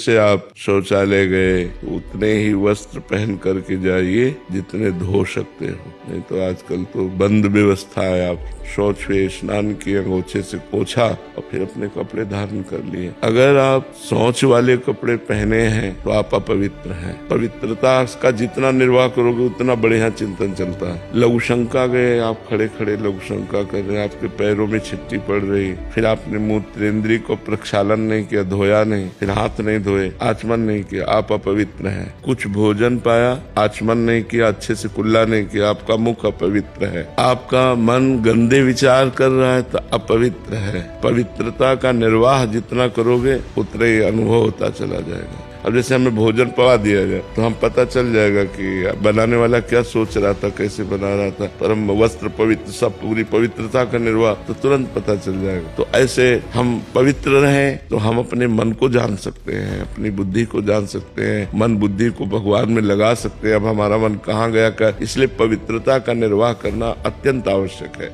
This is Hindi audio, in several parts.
से आप शौचालय गए उतने ही वस्त्र पहन करके जाइए जितने धो सकते हो, नहीं तो आजकल तो बंद व्यवस्था है। आप शौच हुए, स्नान किए, अंगोछे से पोछा और फिर अपने कपड़े धारण कर लिए। अगर आप शौच वाले कपड़े पहने हैं तो आप अपवित्र हैं। पवित्रता का जितना निर्वाह करोगे उतना बढ़िया चिंतन चलता है। लघु शंका गए, आप खड़े खड़े लघु शंका कर रहे हैं, आपके पैरों में छिट्टी पड़ रही, फिर आपने मूत्रेंद्रिय को प्रक्षालन नहीं किया, धोया नहीं, फिर हाथ नहीं धोए, आचमन नहीं किया, आप अपवित्र हैं। कुछ भोजन पाया, आचमन नहीं किया, अच्छे से कुल्ला नहीं किया, आपका मुख अपवित्र है। आपका मन गंदे विचार कर रहा है तो अपवित्र है। पवित्रता का निर्वाह जितना करोगे उतना ही अनुभव होता चला जाएगा। अब जैसे हमें भोजन पवा दिया जाए तो हम पता चल जाएगा कि बनाने वाला क्या सोच रहा था, कैसे बना रहा था। परम वस्त्र पवित्र, सब पूरी पवित्रता का निर्वाह तो तुरंत पता चल जाएगा। तो ऐसे हम पवित्र रहें तो हम अपने मन को जान सकते हैं, अपनी बुद्धि को जान सकते हैं, मन बुद्धि को भगवान में लगा सकते हैं। अब हमारा मन कहाँ गया कर, इसलिए पवित्रता का निर्वाह करना अत्यंत आवश्यक है।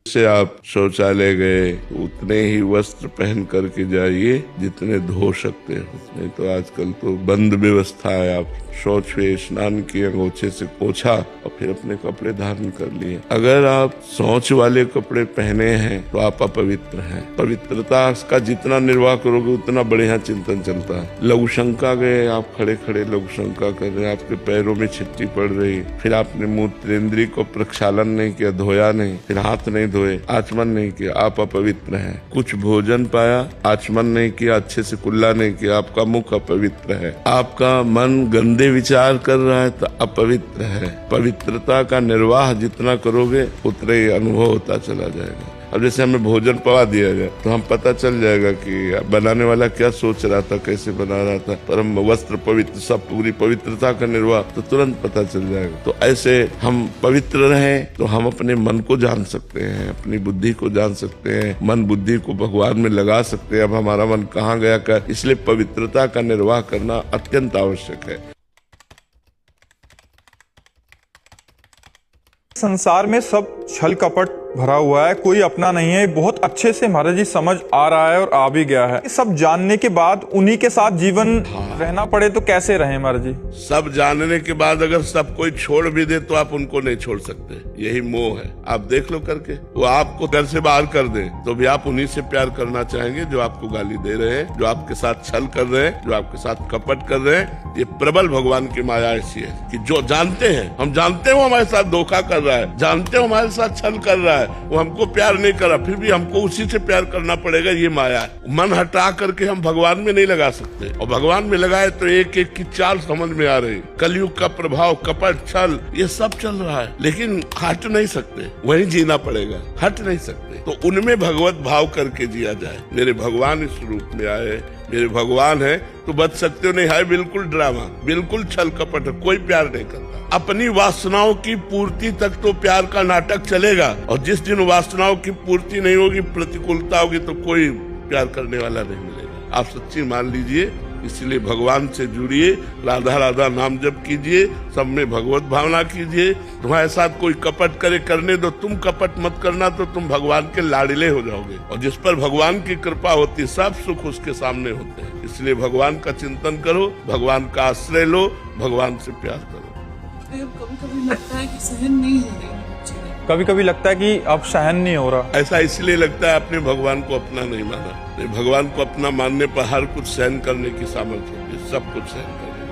से आप शौचालय गए उतने ही वस्त्र पहन करके जाइए जितने धो सकते हो, नहीं तो आजकल तो बंद व्यवस्था है। आप शौच हुए, स्नान किए, अंगोछे से पोछा और फिर अपने कपड़े धारण कर लिए। अगर आप शौच वाले कपड़े पहने हैं तो आप अपवित्र हैं। पवित्रता का जितना निर्वाह करोगे उतना बढ़िया चिंतन चलता है। लघु शंका गए, आप खड़े खड़े लघु शंका कर रहे हैं, आपके पैरों में छिट्टी पड़ रही, फिर आपने मूत्रेंद्रिय को प्रक्षालन नहीं किया, धोया नहीं, फिर हाथ नहीं धोए, आचमन नहीं किया, आप अपवित्र हैं। कुछ भोजन पाया, आचमन नहीं किया, अच्छे से कुल्ला नहीं किया, आपका मुख अपवित्र है। आपका मन गंदे विचार कर रहा है तो अपवित्र है। पवित्रता का निर्वाह जितना करोगे उतना ही अनुभव होता चला जाएगा। अब जैसे हमें भोजन पवा दिया जाए तो हम पता चल जाएगा कि बनाने वाला क्या सोच रहा था, कैसे बना रहा था। परम वस्त्र पवित्र, सब पूरी पवित्रता का निर्वाह तो तुरंत पता चल जाएगा। तो ऐसे हम पवित्र रहें तो हम अपने मन को जान सकते हैं, अपनी बुद्धि को जान सकते हैं, मन बुद्धि को भगवान में लगा सकते हैं। अब हमारा मन कहाँ गया कर, इसलिए पवित्रता का निर्वाह करना अत्यंत आवश्यक है। संसार में सब छल कपट भरा हुआ है, कोई अपना नहीं है। बहुत अच्छे से महाराज जी समझ आ रहा है और आ भी गया है। सब जानने के बाद उन्हीं के साथ जीवन रहना पड़े तो कैसे रहे महाराज जी? सब जानने के बाद अगर सब कोई छोड़ भी दे तो आप उनको नहीं छोड़ सकते। यही मोह है। आप देख लो करके, वो आपको घर से बाहर कर दे तो भी आप उन्हीं से प्यार करना चाहेंगे जो आपको गाली दे रहे हैं, जो आपके साथ छल कर रहे हैं, जो आपके साथ कपट कर रहे हैं। ये प्रबल भगवान की माया ऐसी है कि जो जानते हैं, हम जानते हैं वो हमारे साथ धोखा कर रहा है, जानते हैं हमारे साथ छल कर रहा है, वो हमको प्यार नहीं करा, फिर भी हमको उसी से प्यार करना पड़ेगा। ये माया है। मन हटा करके हम भगवान में नहीं लगा सकते, और भगवान में लगाए तो एक एक की चाल समझ में आ रही। कलयुग का प्रभाव, कपट, छल, ये सब चल रहा है, लेकिन हट नहीं सकते, वहीं जीना पड़ेगा, हट नहीं सकते। तो उनमें भगवत भाव करके जिया जाए। मेरे भगवान इस रूप में आए, मेरे भगवान है तो बच सकते हो, नहीं है बिल्कुल ड्रामा, बिल्कुल छल कपट, कोई प्यार नहीं करता। अपनी वासनाओं की पूर्ति तक तो प्यार का नाटक चलेगा, और जिस दिन वासनाओं की पूर्ति नहीं होगी, प्रतिकूलता होगी, तो कोई प्यार करने वाला नहीं मिलेगा। आप सच्ची मान लीजिए। इसलिए भगवान से जुड़िए, राधा राधा नाम जप कीजिए, सब में भगवत भावना कीजिए। तुम्हारे साथ कोई कपट करे, करने दो, तुम कपट मत करना तो तुम भगवान के लाडिले हो जाओगे। और जिस पर भगवान की कृपा होती, सब सुख उसके सामने होते हैं। इसलिए भगवान का चिंतन करो, भगवान का आश्रय लो, भगवान से प्यार करो। कभी कभी लगता है कि सहन नहीं हो रही, कभी कभी लगता है कि अब सहन नहीं हो रहा। ऐसा इसलिए लगता है अपने भगवान को अपना नहीं माना। भगवान को अपना मानने पर हर कुछ सहन करने की सामर्थ्य होती है, सब कुछ सहन करने